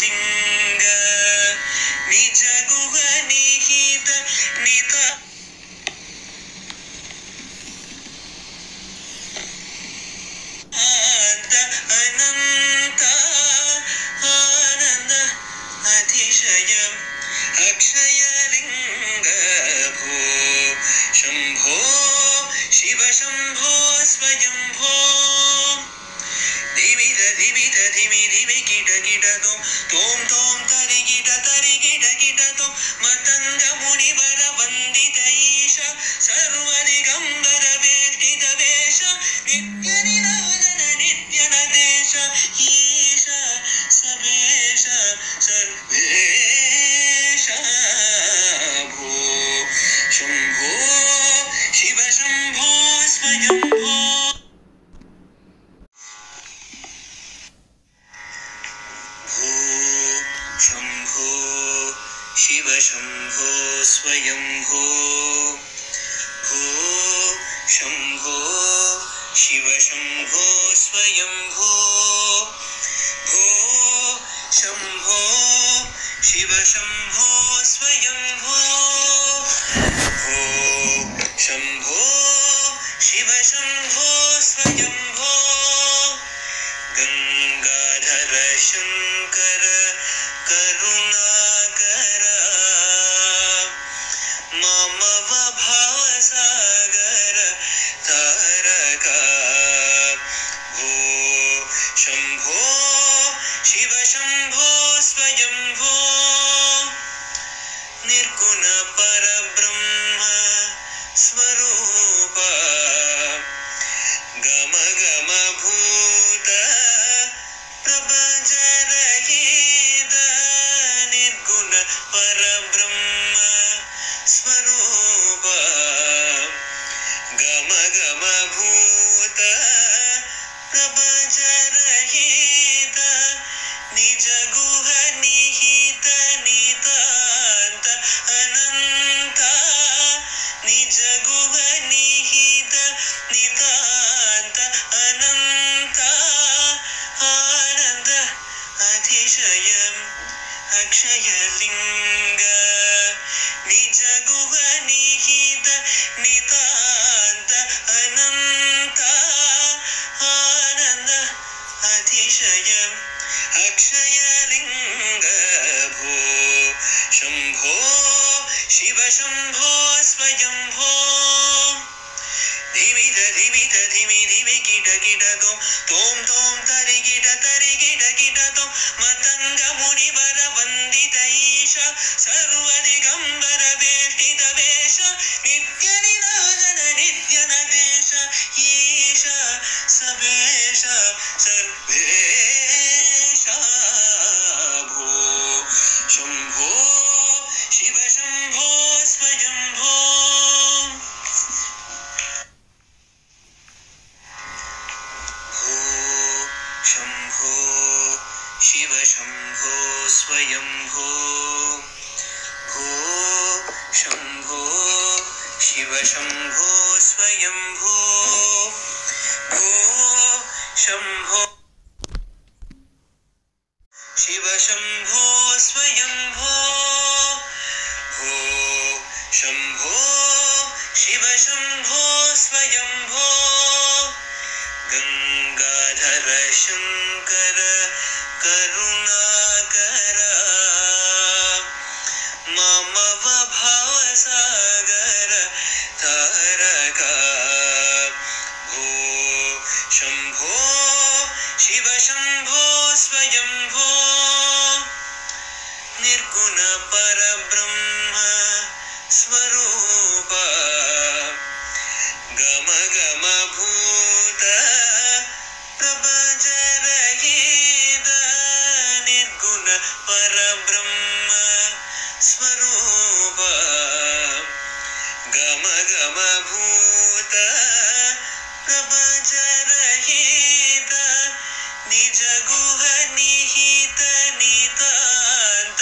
लिंग निज गुह निहित निता अनंत आनंद अतिशयम् अक्षय लिंग भो शंभो शिव शंभो स्वयंभो धिमित धिमित धिमि धिमि कीट कीट तोम तोम तरि कीट तोम मतंग मुनिवर वंदित ईश सर्वदिगंबर वेष्टित वेश नित्य निरोधन नित्य नदेश ईश सवेश सर्वेश भो शंभो शिव शंभो स्वयंभो शंभो शिव शंभो स्वयंभो भो शंभो शिव शंभो स्वयंभो भो शंभो शिव शंभो स्वयंभो भो शंभो शिव शंभो स्वयंभो गंगाधर शंकर करुणाकर ममव भावसागर तारका भो शंभो शिव शंभो स्वयंभो निर्गुण परब्रह्म स्वरूप गम गम भूत प्रपंच रहित निर्गुण परब्रह्म स्वरूप गम गम भूत प्रपंच रहित निज गुह निहित नितांत अनंत निज गुह निहित नितांत अनंत आनंद अतिशयम् अक्षय लिंग निज गुह निहित नितांत अनंत आनंद अतिशयम् अक्षय लिंग भो शंभो शिव शंभो स्वयंभो धिमित धिमित धिमि धिमि कीट तोम तोम तरि कीट तोम मतंग मुनिवर वंदित ईश सर्वदिगंबर वेष्टित वेश नित्य निरोधन नित्य नदेश ईश सवेश सर्वेश भो शंभो शिव शंभो स्वयंभो शंभो शिव शंभो स्वयंभो भो शंभो शिव शंभो स्वयंभो भो शंभो शिव शंभो स्वयंभो भो शंभो शिव शंभो स्वयंभो गंगाधर शंकर करुणाकर ममव भावसागर तारका भो शंभो शिव शंभो स्वयंभो निर्गुण परब्रह्म स्वरूप गम गम भूत प्रपंच रहित निर्गुण परब्रह्म स्वरूप गम गम भूत प्रपंच रहित निज गुह निहित नितांत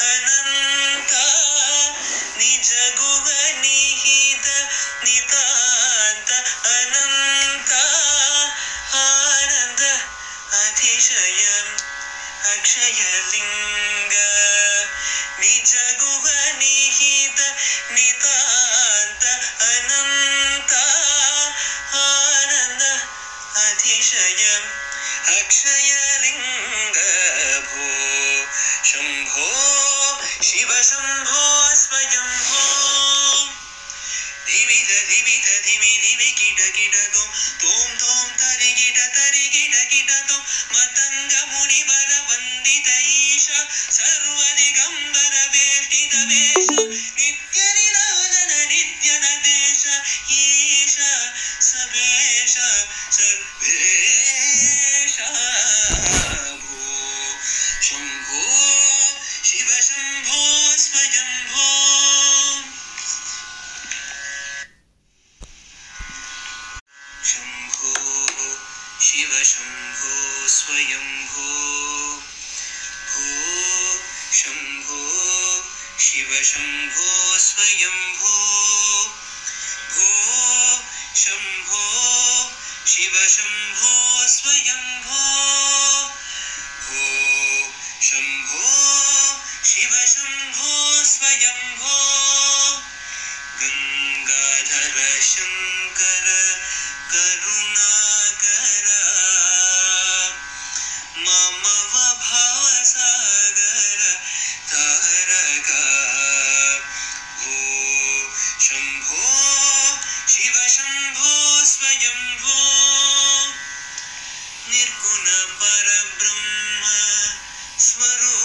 अनंत निज गुह निहित नितांत अनंत आनंद अतिशयम् अक्षयलिङ्ग निज गुह निहित नितान्त अनन्त आनन्द अतिशय अक्षयलिङ्ग भो शम्भो शिव शम्भो स्वयम्भो धिमिध धिमिध धिमि धिमि किट किट तोम तोम तरि किट तोम मतंग मुनिवर वंदित ईश सर्वदिगंबर वेष्टित वेश नित्य निराजन नित्य नदेश ईश सबेश सर्वेश भो शंभो शिव शंभो स्वयंभो शंभो शिव शंभो स्वयंभो भो शंभो शिव शंभो स्वयंभो भो शंभो शिव शंभो स्वयंभो भो शंभो शिव शंभो स्वयंभो गंगाधर शंकर करुणाकर मम भवसागर तारक भो शंभो शिव शंभो स्वयंभो निर्गुण परब्रह्म स्वरूप